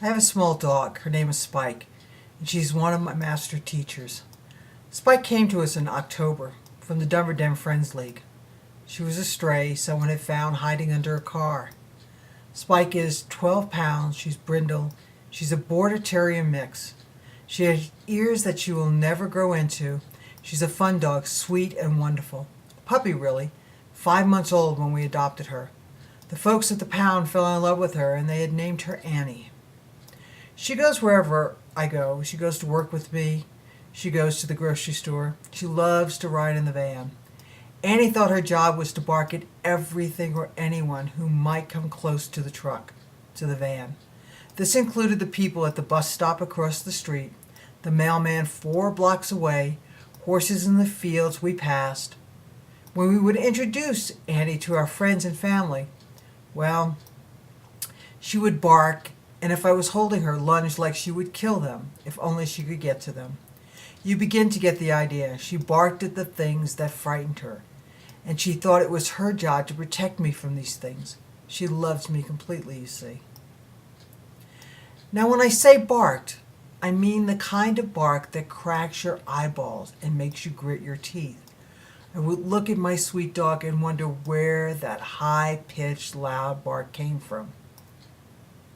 I have a small dog. Her name is Spike, and she's one of my master teachers. Spike came to us in October from the Dumber Den Friends League. She was a stray someone had found hiding under a car. Spike is 12 pounds. She's brindle. She's a Border Terrier mix. She has ears that she will never grow into. She's a fun dog, sweet and wonderful. A puppy, really. 5 months old when we adopted her. The folks at the pound fell in love with her, and they had named her Annie. She goes wherever I go. She goes to work with me. She goes to the grocery store. She loves to ride in the van. Annie thought her job was to bark at everything or anyone who might come close to the truck, to the van. This included the people at the bus stop across the street, the mailman 4 blocks away, horses in the fields we passed. When we would introduce Annie to our friends and family, well, she would bark, and if I was holding her, lunge like she would kill them, if only she could get to them. You begin to get the idea. She barked at the things that frightened her, and she thought it was her job to protect me from these things. She loves me completely, you see. Now, when I say barked, I mean the kind of bark that cracks your eyeballs and makes you grit your teeth. I would look at my sweet dog and wonder where that high-pitched, loud bark came from.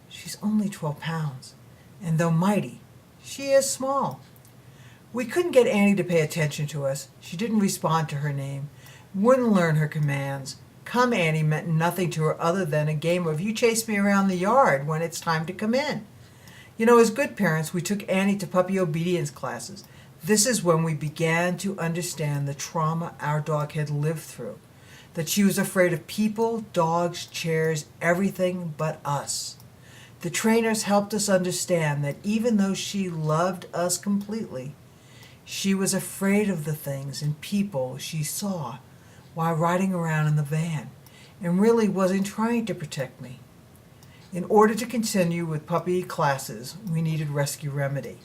She's only 12 pounds, and though mighty, she is small. We couldn't get Annie to pay attention to us. She didn't respond to her name, wouldn't learn her commands. Come, Annie meant nothing to her other than a game of you chase me around the yard when it's time to come in. You know, as good parents, we took Annie to puppy obedience classes. This is when we began to understand the trauma our dog had lived through, that she was afraid of people, dogs, chairs, everything but us. The trainers helped us understand that even though she loved us completely, she was afraid of the things and people she saw while riding around in the van, and really wasn't trying to protect me. In order to continue with puppy classes, we needed rescue remedy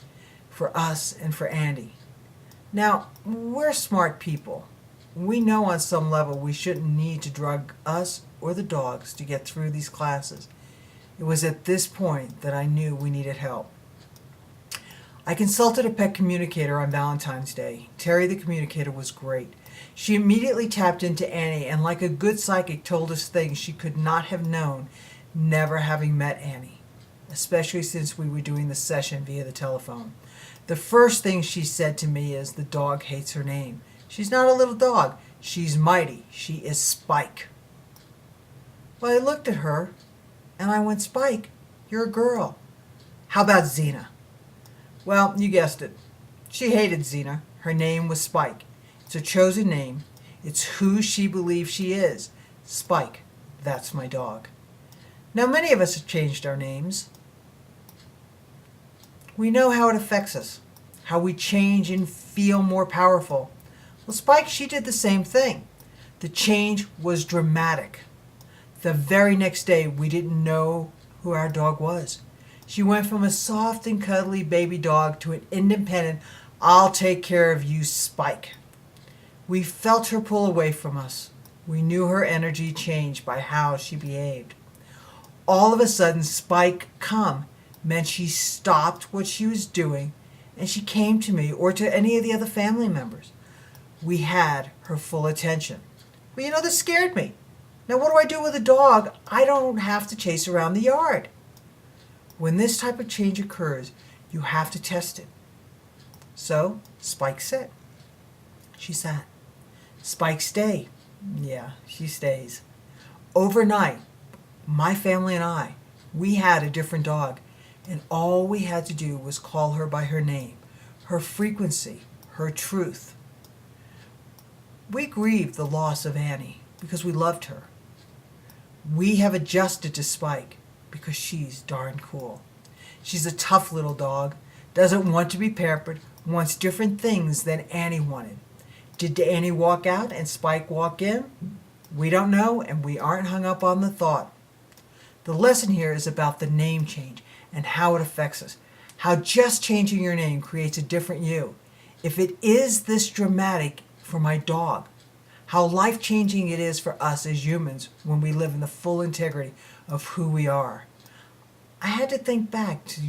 for us and for Andy. Now, we're smart people. We know on some level we shouldn't need to drug us or the dogs to get through these classes. It was at this point that I knew we needed help. I consulted a pet communicator on Valentine's Day. Terry the communicator was great. She immediately tapped into Annie and like a good psychic told us things she could not have known, never having met Annie, especially since we were doing the session via the telephone. The first thing she said to me is the dog hates her name. She's not a little dog. She's mighty. She is Spike. Well, I looked at her and I went, Spike, you're a girl. How about Xena? Well, you guessed it. She hated Xena. Her name was Spike. It's a chosen name. It's who she believes she is. Spike. That's my dog. Now, many of us have changed our names. We know how it affects us, how we change and feel more powerful. Well, Spike, she did the same thing. The change was dramatic. The very next day, we didn't know who our dog was. She went from a soft and cuddly baby dog to an independent, I'll take care of you, Spike. We felt her pull away from us. We knew her energy changed by how she behaved. All of a sudden, Spike come meant she stopped what she was doing and she came to me or to any of the other family members. We had her full attention. Well, you know, this scared me. Now, what do I do with a dog I don't have to chase around the yard? When this type of change occurs, you have to test it. So, Spike sat. She sat. Spike stay. Yeah, she stays. Overnight, my family and I, we had a different dog, and all we had to do was call her by her name, her frequency, her truth. We grieved the loss of Annie because we loved her. We have adjusted to Spike because she's darn cool. She's a tough little dog, doesn't want to be pampered, wants different things than Annie wanted. Did Annie walk out and Spike walk in? We don't know, and we aren't hung up on the thought. The lesson here is about the name change and how it affects us, how just changing your name creates a different you. If it is this dramatic for my dog, how life-changing it is for us as humans when we live in the full integrity of who we are. I had to think back to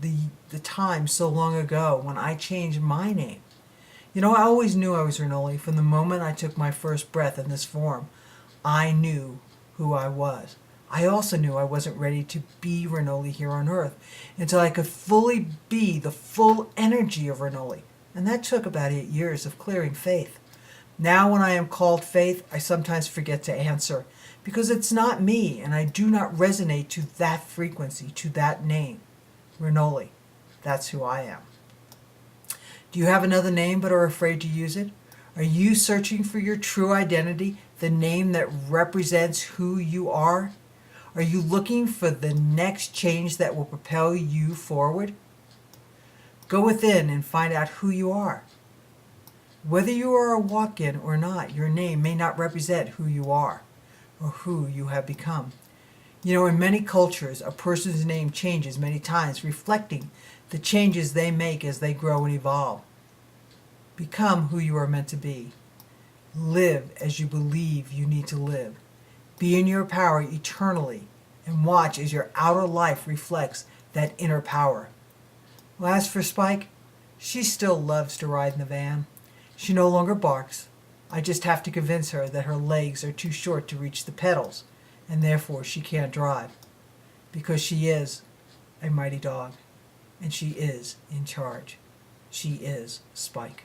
the, the time so long ago when I changed my name. You know, I always knew I was Renoli from the moment I took my first breath in this form. I knew who I was. I also knew I wasn't ready to be Renoli here on Earth until I could fully be the full energy of Renoli. And that took about 8 years of clearing Faith. Now, when I am called Faith, I sometimes forget to answer because it's not me and I do not resonate to that frequency, to that name. Renoli. That's who I am. Do you have another name but are afraid to use it? Are you searching for your true identity, the name that represents who you are? Are you looking for the next change that will propel you forward? Go within and find out who you are. Whether you are a walk-in or not, your name may not represent who you are or who you have become. You know, in many cultures, a person's name changes many times, reflecting the changes they make as they grow and evolve. Become who you are meant to be. Live as you believe you need to live. Be in your power eternally and watch as your outer life reflects that inner power. Well, as for Spike, she still loves to ride in the van. She no longer barks. I just have to convince her that her legs are too short to reach the pedals, and therefore she can't drive. Because she is a mighty dog, and she is in charge. She is Spike.